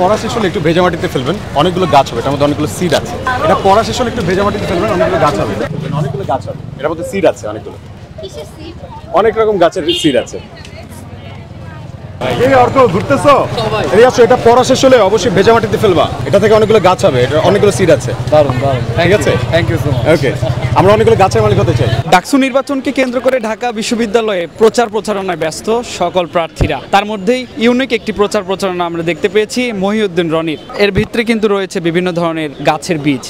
পড়া শেষ হলে একটু ভেজা মাটিতে ফেলবেন, অনেকগুলো গাছ হবে, এটার মধ্যে অনেকগুলো সিড আছে। এটা পড়া শেষ হলে একটু ভেজা মাটিতে ফেলবেন, অনেকগুলো গাছ হবে, অনেকগুলো গাছ হবে, এটার মধ্যে সিড আছে অনেকগুলো, অনেক রকম গাছের সিড আছে। এই অর্ক ঘুরতেছো? এই আসো, এটা পড়া শেষ হলে অবশ্যই ভেজা মাটিতে ফেলবা, এটা থেকে অনেকগুলো গাছ হবে, এটা অনেকগুলো সিড আছে। দারুণ দারুণ, ঠিক আছে, থ্যাংক ইউ সো মাচ। ওকে, আমরা অনেকগুলো গাছের মালিক হতে চাই। ডাকসু নির্বাচনকে কেন্দ্র করে ঢাকা বিশ্ববিদ্যালয়ে প্রচার প্রচারণায় ব্যস্ত সকল প্রার্থীরা। তার মধ্যেই ইউনিক একটি প্রচার প্রচারণা আমরা দেখতে পেয়েছি মহিউদ্দিন রনির। এর ভিতরে কিন্তু রয়েছে বিভিন্ন ধরনের গাছের বীজ,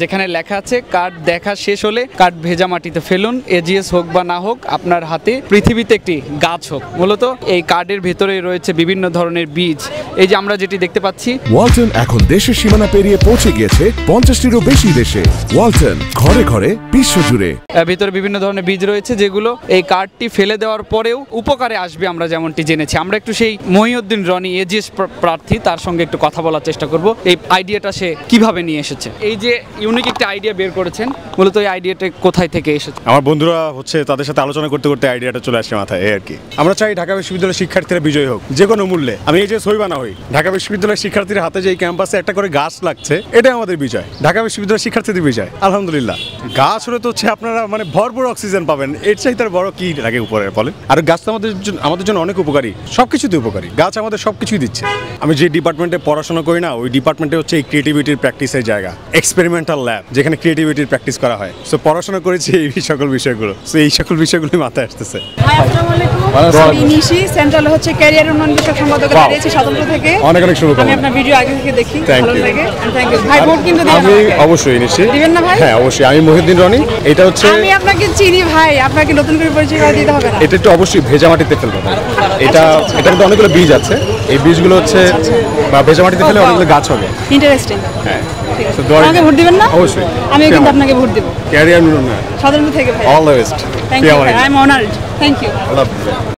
যেখানে লেখা আছে কার্ড দেখা শেষ হলে কার্ড ভেজা মাটিতে ফেলুন, এজিএস হোক বা না হোক আপনার হাতে পৃথিবীতে একটি গাছ হোক। মূলত এই কার্ডের ভিতরে রয়েছে বিভিন্ন ধরনের বীজ। এই যে আমরা যেটি দেখতে পাচ্ছি, ওয়ালটন এখন দেশের সীমানা পেরিয়ে পৌঁছে গিয়েছে 50টিরও বেশি দেশে। ওয়ালটন, ঘরে ঘরে বিশ্বজুড়ে। ভিতরে বিভিন্ন ধরনের বীজ রয়েছে যেগুলো এই কার্ডটি ফেলে দেওয়ার পরেও উপকারে আসবে, আমরা যেমনটি জেনেছি। আমরা একটু সেই মহিউদ্দিন রনি এজিএস প্রার্থী, তার সঙ্গে একটু কথা বলার চেষ্টা করব। এই আইডিয়াটা সে কিভাবে নিয়ে এসেছে, এই যে ইউনিক একটা আইডিয়া বের করেছেন, মূলত এই আইডিয়াটা কোথায় থেকে এসেছে? আমার বন্ধুরা তাদের সাথে আলোচনা করতে করতে আইডিয়াটা চলে আসছে মাথায়, এই আর কি। আমরা চাই ঢাকা বিশ্ববিদ্যালয়ের শিক্ষার্থীরা বিজয়ী হোক যে কোনো মূল্যে। আমি এই যে সইবা না হই, ঢাকা বিশ্ববিদ্যালয়ের শিক্ষার্থীর হাতে যে এই ক্যাম্পাসে একটা করে গাছ লাগছে, এটাই আমাদের বিজয়, ঢাকা বিশ্ববিদ্যালয়ের শিক্ষার্থীদের বিজয়। আলহামদুলিল্লাহ, গাছ হলে তো হচ্ছে আপনারা মানে ভরপুর অক্সিজেন পাবেন, এর চাইতে আর বড় কি লাগে উপরে বলেন। আর গাছ তো আমাদের জন্য অনেক উপকারী, সবকিছুতে উপকারী, গাছ আমাদের সবকিছুই দিচ্ছে। আমি যে ডিপার্টমেন্টে পড়াশোনা করি না, ওই ডিপার্টমেন্টে হচ্ছে এই ক্রিয়েটিভিটির প্র্যাকটিসের জায়গা, এক্সপেরিমেন্টাল ল্যাব, যেখানে ক্রিয়েটিভিটির প্র্যাকটিস করা হয়। সো পড়াশোনা করেছি এই সকল বিষয়গুলো, সো এই সকল বিষয়গুলোই মাথায় আসতেছে। নিশি সেন্ট্রাল হচ্ছে ক্যারিয়ার উন্নয়ন বিষয়ক সম্পাদকের দাঁড়িয়েছি স্বতন্ত্র থেকে। অনেক অনেক শুভকামনা। আমি আপনার ভিডিও আগে থেকে দেখি, Thank ভালো you. লাগে। থ্যাংক ইউ ভাই, ভোট কিন্তু দিবেন আমি আমাকে। অবশ্যই নিশ্চয়ই দিবেন না ভাই? হ্যাঁ অবশ্যই, আমি মহিউদ্দিন রনি। এটা হচ্ছে আমি আপনাকে চিনি ভাই, আপনাকে নতুন করে পরিচয় করে দিতে হবে না। এটা একটু অবশ্যই ভেজা মাটিতে ফেলতে হবে। এটার মধ্যে অনেকগুলো বীজ আছে, এই বীজগুলো হচ্ছে বা ভেজা মাটিতে ফেলে অনেকগুলো গাছ হবে। ইন্টারেস্টিং। হ্যাঁ, ঠিক আছে। So, দোয়া- আমাকে ভোট দিবেন না? অবশ্যই। আমি কিন্তু আপনাকে ভোট দেব। ক্যারিয়ার উন্নয়ন, স্বতন্ত্র থেকে ভাই। All the best. Thank you, I am honoured. Thank you. আল্লাহ হাফেজ।